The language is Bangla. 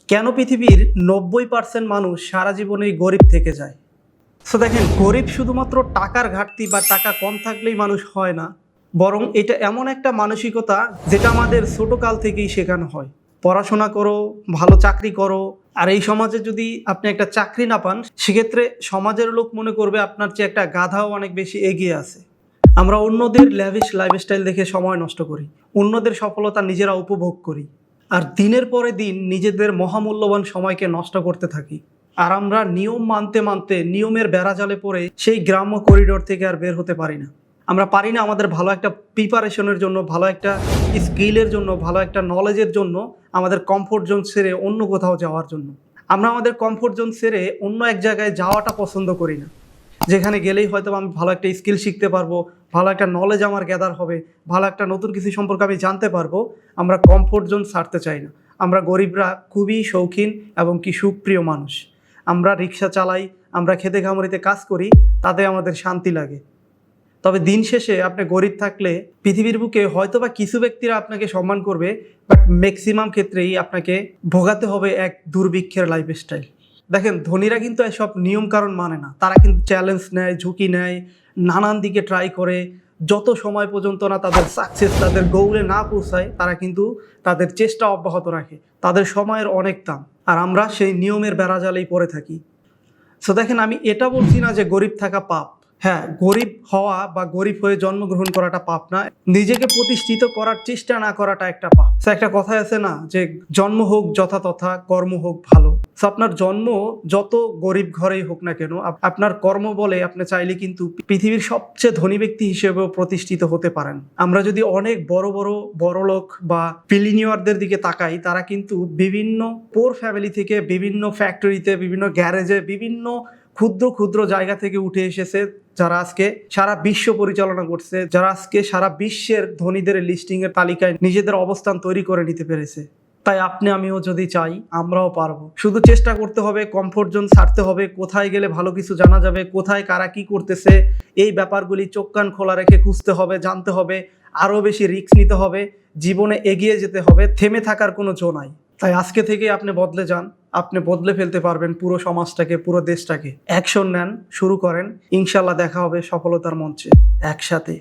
কেন পৃথিবীর 90% মানুষ সারা জীবনেই গরিব থেকে যায়? সো দেখেন, গরিব শুধুমাত্র টাকার ঘাটতি বা টাকা কম থাকলেই মানুষ হয় না, বরং এটা এমন একটা মানসিকতা যেটা আমাদের ছোটকাল থেকেই শেখানো হয়। পড়াশোনা করো, ভালো চাকরি করো, আর এই সমাজে যদি আপনি একটা চাকরি না পান, সেক্ষেত্রে সমাজের লোক মনে করবে আপনার চেয়ে একটা গাধাও অনেক বেশি এগিয়ে আছে। আমরা অন্যদের ল্যাভিশ লাইফস্টাইল দেখে সময় নষ্ট করি, অন্যদের সফলতা নিজেরা উপভোগ করি, আর দিনের পরে দিন নিজেদের মহামূল্যবান সময়কে নষ্ট করতে থাকি। আর আমরা নিয়ম মানতে মানতে নিয়মের বেড়াজালে পড়ে সেই গ্রাম্য করিডোর থেকে আর বের হতে পারি না। আমরা পারি না আমাদের ভালো একটা প্রিপারেশনের জন্য, ভালো একটা স্কিলের জন্য, ভালো একটা নলেজের জন্য আমাদের কমফোর্ট জোন ছেড়ে অন্য কোথাও যাওয়ার জন্য। আমরা আমাদের কমফোর্ট জোন ছেড়ে অন্য এক জায়গায় যাওয়াটা পছন্দ করি না, যেখানে গেলেই হয়তো আমি ভালো একটা স্কিল শিখতে পারবো, ভালো একটা নলেজ আমার গ্যাদার হবে, ভালো একটা নতুন কিছু সম্পর্কে আমি জানতে পারবো। আমরা কমফোর্ট জোন ছাড়তে চাই না। আমরা গরিবরা খুবই শৌখিন এবং কি সুপ্রিয় মানুষ। আমরা রিক্সা চালাই, আমরা খেতে খামারিতে কাজ করি, তাতে আমাদের শান্তি লাগে। তবে দিন শেষে আপনি গরিব থাকলে পৃথিবীর বুকে হয়তো বা কিছু ব্যক্তিরা আপনাকে সম্মান করবে, বাট ম্যাক্সিমাম ক্ষেত্রেই আপনাকে ভোগাতে হবে এক দুর্ভিক্ষের লাইফস্টাইল। দেখেন, ধনীরা কিন্তু এসব নিয়ম কারণ মানে না, তারা কিন্তু চ্যালেঞ্জ নেয়, ঝুঁকি নেয়, নানান দিকে ট্রাই করে। যত সময় পর্যন্ত না তাদের সাকসেস তাদের গোলে না পৌঁছায়, তারা কিন্তু তাদের চেষ্টা অব্যাহত রাখে। তাদের সময়ের অনেক দাম, আর আমরা সেই নিয়মের বেড়াজালেই পড়ে থাকি। সো দেখেন, আমি এটা বলছি না যে গরিব থাকা পাপ। হ্যাঁ, গরিব হওয়া বা গরিব হয়ে জন্মগ্রহণ করাটা পাপ না, নিজেকে প্রতিষ্ঠিত করার চেষ্টা না করাটা একটা পাপ। সো একটা কথাই আছে না যে জন্ম হোক যথা তথা, কর্ম হোক ভালো। সো আপনার জন্ম যত গরিব ঘরেই হোক না কেন, আপনার কর্ম বলে আপনি চাইলে কিন্তু পৃথিবীর সবচেয়ে ধনী ব্যক্তি হিসেবেও প্রতিষ্ঠিত হতে পারেন। আমরা যদি অনেক বড় বড় বড়লোক বা বিলিনিয়ারদের দিকে তাকাই, তারা কিন্তু বিভিন্ন পোর ফ্যামিলি থেকে, বিভিন্ন ফ্যাক্টরিতে, বিভিন্ন গ্যারেজে, বিভিন্ন ক্ষুদ্র ক্ষুদ্র জায়গা থেকে উঠে এসেছে, যারা আজকে সারা বিশ্ব পরিচালনা করছে, যারা আজকে সারা বিশ্বের ধনীদের লিস্টিং এর তালিকায় নিজেদের অবস্থান তৈরি করে নিতে পেরেছে। তাই আপনি আমিও যদি চাই, আমরাও পারবো। শুধু চেষ্টা করতে হবে, কমফোর্ট জোন ছাড়তে হবে, কোথায় গেলে ভালো কিছু জানা যাবে, কোথায় কারা কি করতেছে, এই ব্যাপারগুলি চোখ কান খোলা রেখে খুঁজতে হবে, জানতে হবে, আরও বেশি রিস্ক নিতে হবে, জীবনে এগিয়ে যেতে হবে। থেমে থাকার কোনো জো নাই। তাই আজকে থেকে আপনি বদলে যান, আপনি বদলে ফেলতে পারবেন পুরো সমাজটাকে, পুরো দেশটাকে। অ্যাকশন নেন, শুরু করেন, ইনশাল্লাহ দেখা হবে সফলতার মঞ্চে একসাথে।